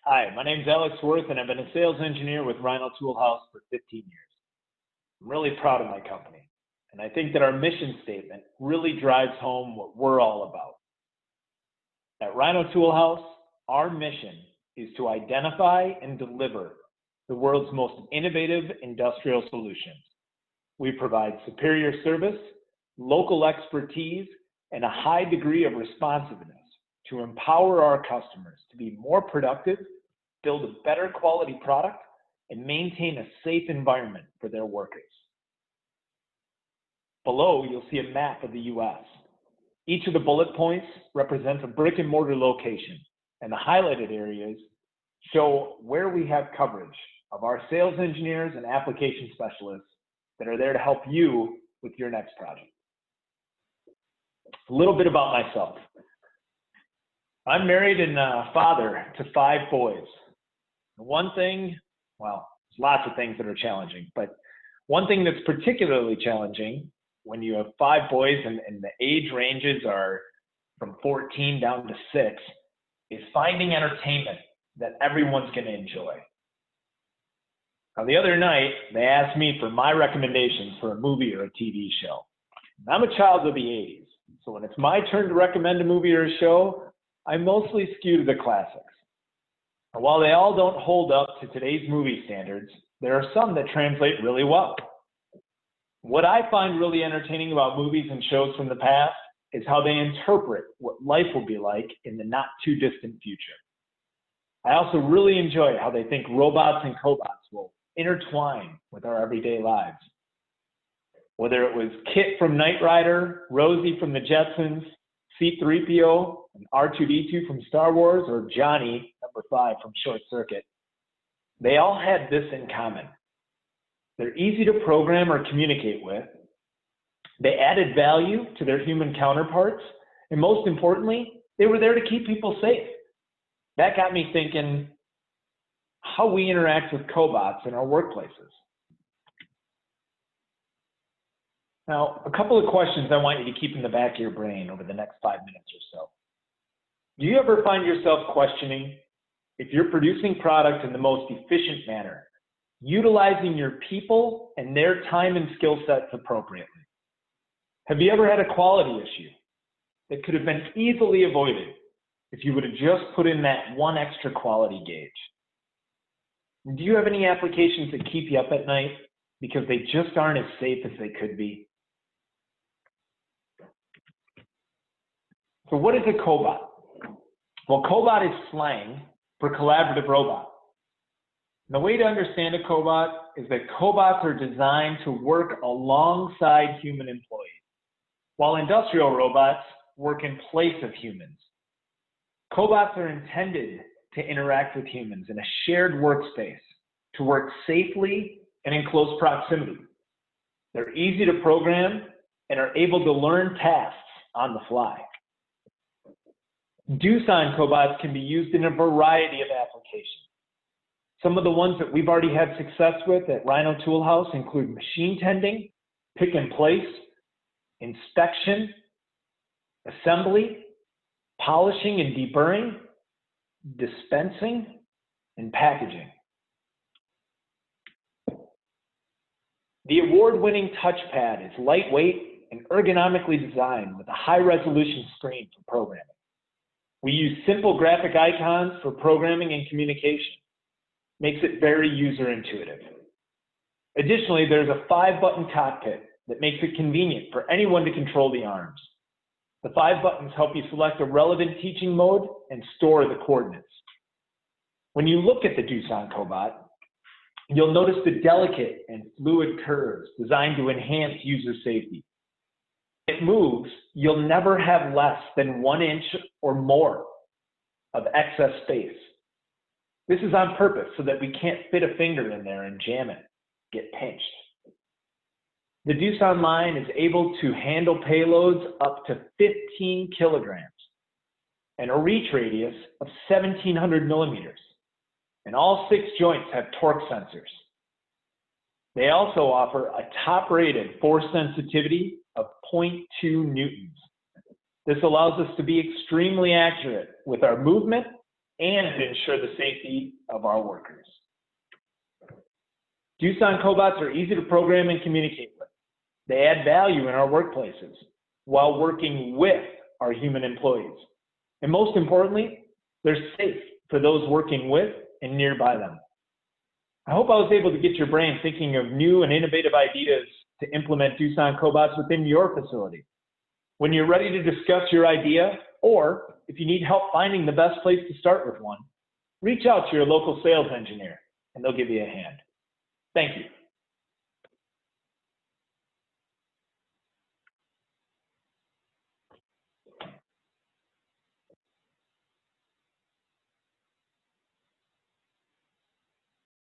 Hi, my name's Alex W, and I've been a sales engineer with Rhino Toolhouse for 15 years. I'm really proud of my company, and I think that our mission statement really drives home what we're all about. At Rhino Toolhouse, our mission is to identify and deliver the world's most innovative industrial solutions. We provide superior service, local expertise, and a high degree of responsiveness to empower our customers to be more productive, build a better quality product, and maintain a safe environment for their workers. Below, you'll see a map of the US. Each of the bullet points represents a brick and mortar location, and the highlighted areas show where we have coverage of our sales engineers and application specialists that are there to help you with your next project. A little bit about myself. I'm married and a father to 5 boys. One thing, well, there's lots of things that are challenging, but one thing that's particularly challenging when you have 5 boys and the age ranges are from 14 down to 6 is finding entertainment that everyone's going to enjoy. Now, the other night, they asked me for my recommendations for a movie or a TV show. I'm a child of the 80s, so when it's my turn to recommend a movie or a show, I mostly skew to the classics. And while they all don't hold up to today's movie standards, there are some that translate really well. What I find really entertaining about movies and shows from the past is how they interpret what life will be like in the not too distant future. I also really enjoy how they think robots and cobots will intertwine with our everyday lives. Whether it was Kit from Knight Rider, Rosie from the Jetsons, C-3PO, and R2-D2 from Star Wars, or Johnny, number 5 from Short Circuit, they all had this in common. They're easy to program or communicate with. They added value to their human counterparts, and most importantly, they were there to keep people safe. That got me thinking how we interact with cobots in our workplaces. Now, a couple of questions I want you to keep in the back of your brain over the next 5 minutes or so. Do you ever find yourself questioning if you're producing product in the most efficient manner, utilizing your people and their time and skill sets appropriately? Have you ever had a quality issue that could have been easily avoided if you would have just put in that one extra quality gauge? Do you have any applications that keep you up at night because they just aren't as safe as they could be? So what is a cobot? Well, cobot is slang for collaborative robot. The way to understand a cobot is that cobots are designed to work alongside human employees, while industrial robots work in place of humans. Cobots are intended to interact with humans in a shared workspace, to work safely and in close proximity. They're easy to program and are able to learn tasks on the fly. Doosan cobots can be used in a variety of applications. Some of the ones that we've already had success with at Rhino Toolhouse include machine tending, pick and place, inspection, assembly, polishing and deburring, dispensing, and packaging. The award-winning touchpad is lightweight and ergonomically designed with a high-resolution screen for programming. We use simple graphic icons for programming and communication. Makes it very user-intuitive. Additionally, there's a 5-button cockpit that makes it convenient for anyone to control the arms. The 5 buttons help you select a relevant teaching mode and store the coordinates. When you look at the Doosan cobot, you'll notice the delicate and fluid curves designed to enhance user safety. It moves, you'll never have less than 1 inch or more of excess space. This is on purpose so that we can't fit a finger in there and jam it, get pinched. The Doosan line is able to handle payloads up to 15 kilograms and a reach radius of 1,700 millimeters. And all 6 joints have torque sensors. They also offer a top-rated force sensitivity of 0.2 newtons. This allows us to be extremely accurate with our movement and to ensure the safety of our workers. Doosan cobots are easy to program and communicate with. They add value in our workplaces while working with our human employees. And most importantly, they're safe for those working with and nearby them. I hope I was able to get your brain thinking of new and innovative ideas to implement Doosan cobots within your facility. When you're ready to discuss your idea, or if you need help finding the best place to start with one, reach out to your local sales engineer and they'll give you a hand. Thank you.